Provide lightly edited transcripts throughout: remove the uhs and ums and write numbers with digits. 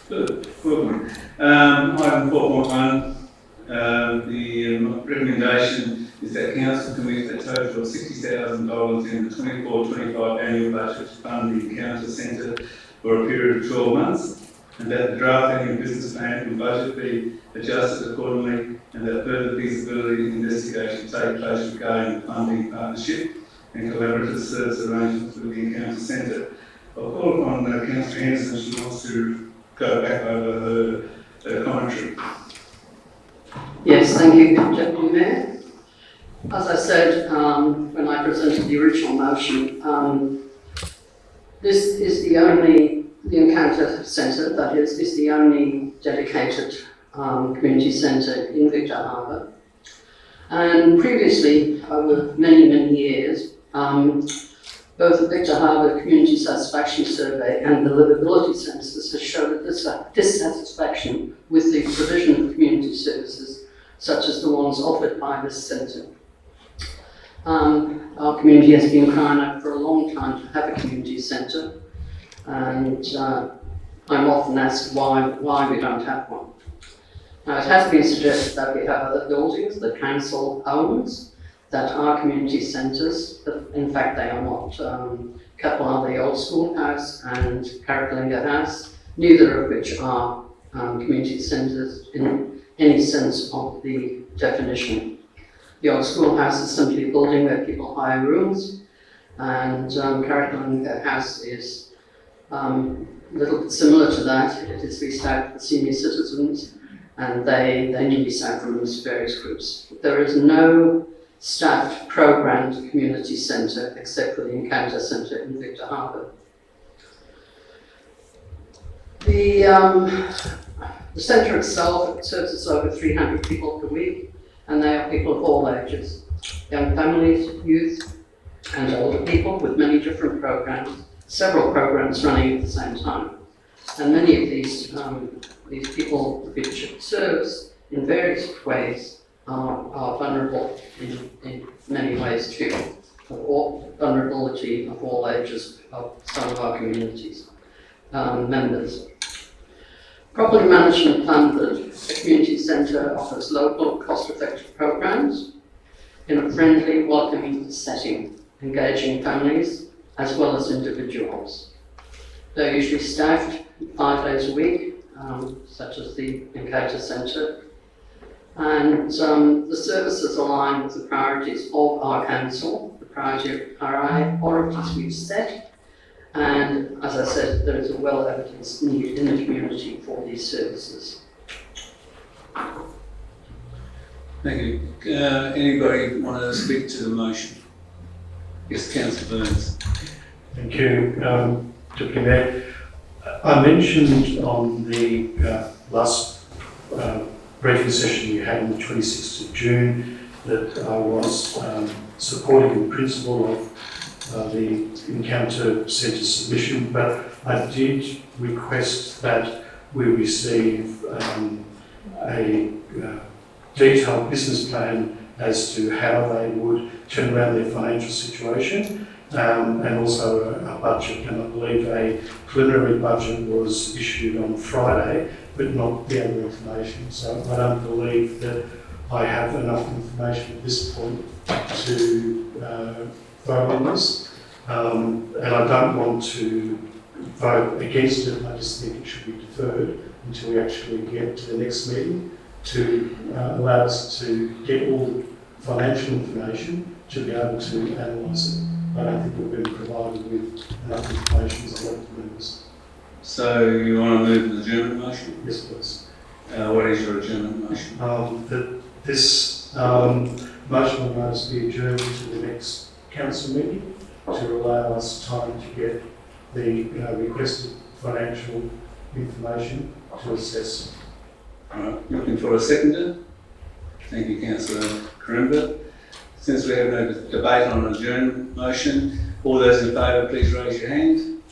Good. Item 4.1, the recommendation is that Council commit a total of $60,000 in the 24-25 annual budget to fund the Encounter Centre for a period of 12 months, and that the draft annual business plan and budget be adjusted accordingly, and that further feasibility investigation take place regarding the funding partnership and collaborative service arrangements with the Encounter Centre. I'll call upon Councillor Henderson. She wants to go back over her commentary. Yes, thank you, Deputy Mayor. As I said when I presented the original motion, this is the Encounter Centre, that is the only dedicated community centre in Victor Harbor. And previously, over many, many years, both the Victor Harbor Community Satisfaction Survey and the Livability Census has shown dissatisfaction with the provision of community services, such as the ones offered by this centre. Our community has been crying out for a long time to have a community centre, and I'm often asked why we don't have one. Now, it has been suggested that we have other buildings that council owns that are community centres, but in fact they are not. Capel, the old schoolhouse, and Carricklinga House, neither of which are community centres in any sense of the definition. The old schoolhouse is simply a building where people hire rooms, and Carricklinga House is a little bit similar to that. It is leased out for senior citizens, and they need lease out rooms for various groups. There is no staffed programmed community centre except for the Encounter Centre in Victor Harbor. The centre itself serves over 300 people per week, and they are people of all ages, young families, youth, and older people, with many different programs, several programs running at the same time. And many of these people which it serves in various ways are vulnerable in many ways too, vulnerability of all ages of some of our communities members. Properly managed and funded, the community centre offers local, cost-effective programs in a friendly, welcoming setting, engaging families as well as individuals. They're usually staffed 5 days a week, such as the Encounter Centre, and the services align with the priorities of our council, the priorities we've set, and as I said, there is a well-evidenced need in the community for these services. Thank you. Anybody want to speak to the motion? Yes, Councillor Burns. Thank you, Deputy Mayor. I mentioned on the last briefing session we had on the 26th of June that I was supporting the principle of the Encounter Centre submission, but I did request that we receive a detailed business plan as to how they would turn around their financial situation, and also a budget. And I believe a preliminary budget was issued on Friday, but not the other information. So I don't believe that I have enough information at this point to vote on this. And I don't want to vote against it. I just think it should be deferred until we actually get to the next meeting to allow us to get all the financial information to be able to analyse it. I don't think we've been provided with enough information as elected members. So you want to move the adjournment motion? Yes, please. What is your adjournment motion? That this motion will must be adjourned to the next council meeting to allow us time to get the requested financial information to assess. All right. Looking for a seconder? Thank you, Councillor Quaremba. Since we have no debate on an adjournment motion, all those in favour, please raise your hand.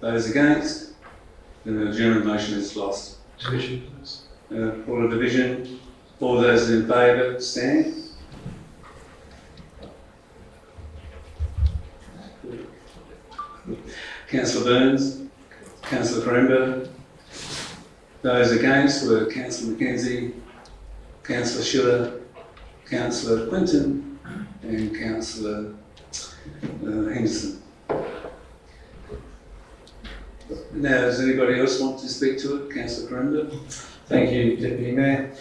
Those against? Then the adjournment motion is lost. Division, please. For the division, all those in favour, stand. Councillor Burns, Councillor Quaremba, Those against were Councillor Mackenzie, Councillor Schiller, Councillor Clinton and Councillor Henderson. Now, does anybody else want to speak to it? Councillor Quaremba? Thank you, Deputy Mayor.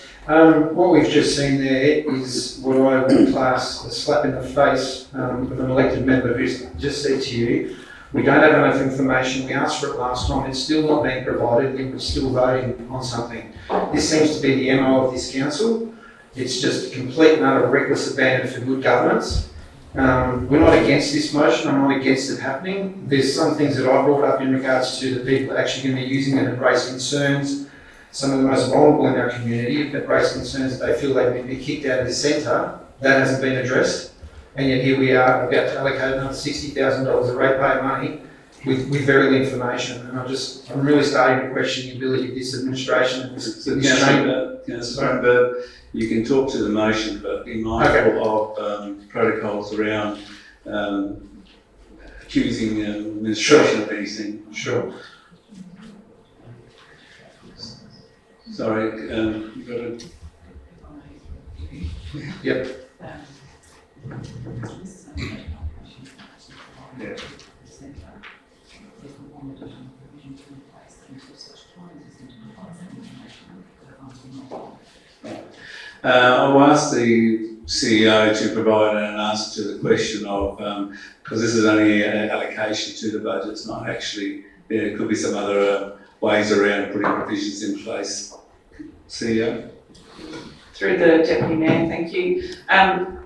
What we've just seen there is what I would class a slap in the face of an elected member who's just said to you, we don't have enough information, we asked for it last time, it's still not being provided, yet we're still voting on something. This seems to be the MO of this council. It's just complete and utter reckless abandon for good governance. We're not against this motion, I'm not against it happening. There's some things that I brought up in regards to the people actually going to be using it and raise concerns. Some of the most vulnerable in our community have raised concerns that they feel they've been kicked out of the centre. That hasn't been addressed. And yet here we are about to allocate another $60,000 of ratepayer money with very little information. And I'm really starting to question the ability of this administration and this chamber. Councillor, you can talk to the motion, but be mindful of protocols around accusing administration of anything. Sure. Sorry, you've got to... Yep. Yeah. I'll ask the CEO to provide an answer to the question of, because this is only an allocation to the budget, it's not actually, there could be some other ways around putting provisions in place. CEO? Through the Deputy Mayor, thank you.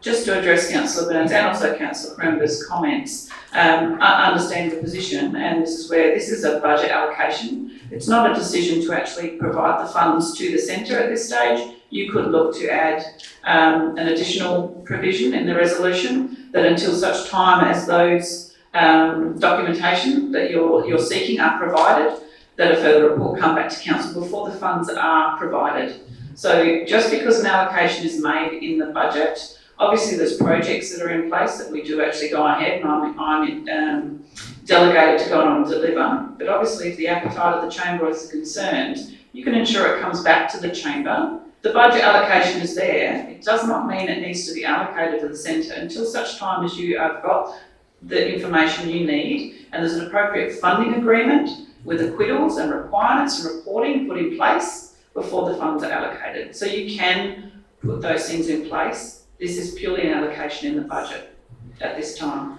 Just to address Councillor Burns and also Councillor Quaremba's comments, I understand the position, and this is where this is a budget allocation. It's not a decision to actually provide the funds to the centre at this stage. You could look to add an additional provision in the resolution that until such time as those documentation that you're seeking are provided, that a further report come back to council before the funds are provided. So just because an allocation is made in the budget, obviously there's projects that are in place that we do actually go ahead and I'm delegated to go on and deliver. But obviously if the appetite of the chamber is concerned, you can ensure it comes back to the chamber. The budget allocation is there. It does not mean it needs to be allocated to the centre until such time as you have got the information you need and there's an appropriate funding agreement with acquittals and requirements and reporting put in place before the funds are allocated. So you can put those things in place. This is purely an allocation in the budget at this time.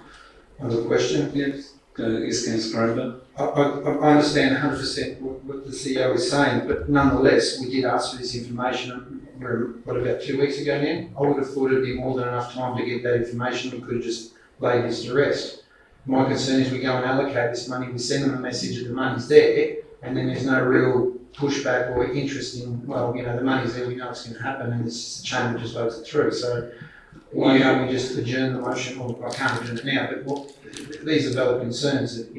Another question? Yes. Yes, Councillor Quaremba. I understand 100% what the CEO is saying, but nonetheless, we did ask for this information, about 2 weeks ago now? I would have thought it'd be more than enough time to get that information. We could have just laid this to rest. My concern is we go and allocate this money, we send them a message that the money's there, and then there's no real pushback or interest in, well, the money's there, we know it's going to happen, and it's just the chamber just votes it through. So why can't we just adjourn the motion? Or I can't adjourn it now, but these are valid concerns that,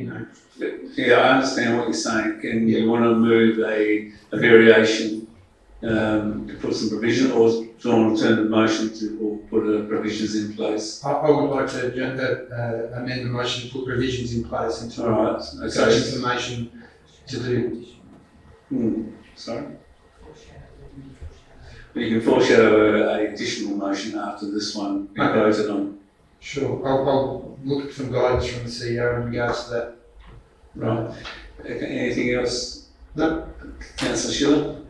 Yeah, I understand what you're saying. Can you want to move a variation to put some provision, or do you want to turn the motion to put provisions in place? I would like to amend the motion to put provisions in place until such information to do. Sorry? But you can foreshadow an additional motion after this one being voted on. Sure, I'll look at some guidance from the CEO in regards to that. Right. Okay, anything else? No. Councillor Schiller?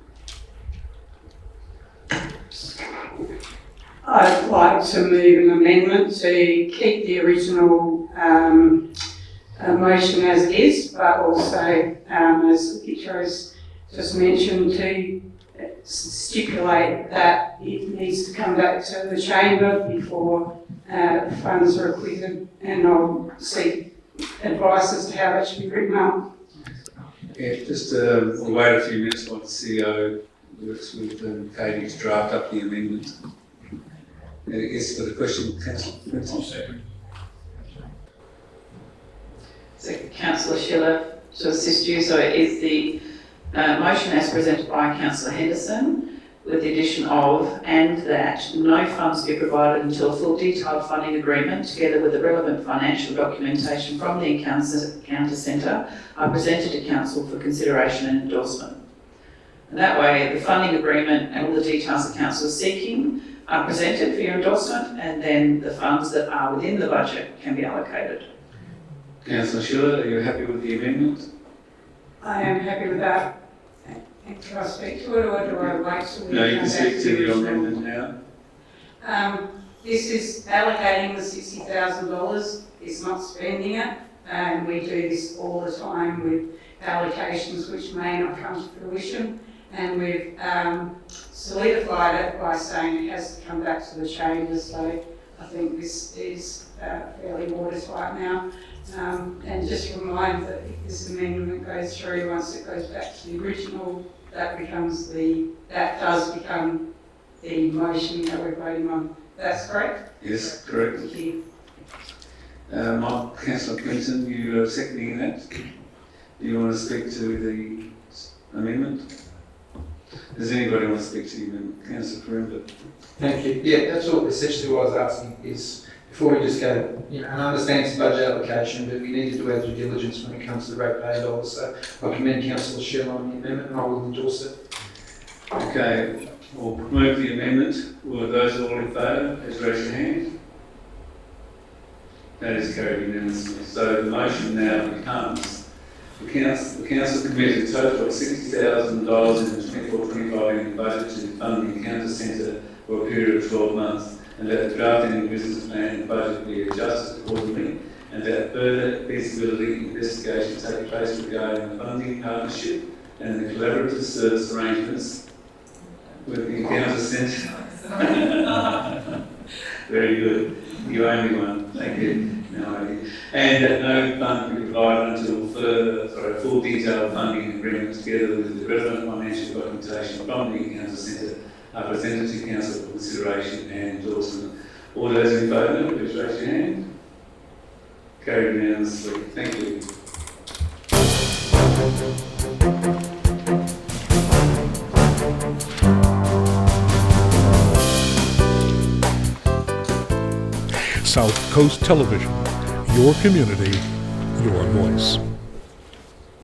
I'd like to move an amendment to keep the original motion as it is, but also, as Kitro's just mentioned, to stipulate that it needs to come back to the chamber before funds are acquitted, and I'll seek advice as to how that should be written up. Yeah, just we'll wait a few minutes while the CEO works with Katie to draft up the amendment. Yes, got a question, Councillor Burns? So Councillor Schiller, to assist you, so it is the motion as presented by Councillor Henderson with the addition of, and that no funds be provided until a full detailed funding agreement together with the relevant financial documentation from the Encounter Centre are presented to Council for consideration and endorsement. And that way, the funding agreement and all the details the council is seeking are presented for your endorsement, and then the funds that are within the budget can be allocated. Councillor Schiller, are you happy with the amendment? I am happy with that. And can I speak to it, or do I wait till we No, you come can back speak to the your original? amendment now. This is allocating the $60,000. It's not spending it. And we do this all the time with allocations which may not come to fruition. And we've solidified it by saying it has to come back to the chamber. So I think this is fairly watertight now. And just remind that if this amendment goes through, once it goes back to the original, that does become the motion that we're voting on. That's correct? Yes, correct. Thank you. Councillor Clinton, you are seconding that. Do you want to speak to the amendment? Does anybody want to speak to the amendment? Councillor Quaremba. Thank you. Yeah, that's all essentially what I was asking is, before we just go, and I understand it's budget allocation, but we need to do our due diligence when it comes to the ratepayer dollars. So I commend Councillor Schiller on the amendment and I will endorse it. Okay, we'll move the amendment. Will those all in favour, please raise your hand. That is carried unanimously. So the motion now becomes the council committed a total of $60,000 in the 24-25 annual budget to fund the encounter centre for a period of 12 months, and that the drafting of the business plan and budget be adjusted accordingly, and that further feasibility investigation take place regarding the funding partnership and the collaborative service arrangements with the encounter centre. Very good. You owe me one. Thank you. No idea. And that no fund will be provided until full detailed funding agreements together with the relevant financial documentation from the encounter centre are presented to council for consideration and endorsement. All those in favour, please raise your hand. Carried unanimously. Thank you. South Coast Television, your community, your voice.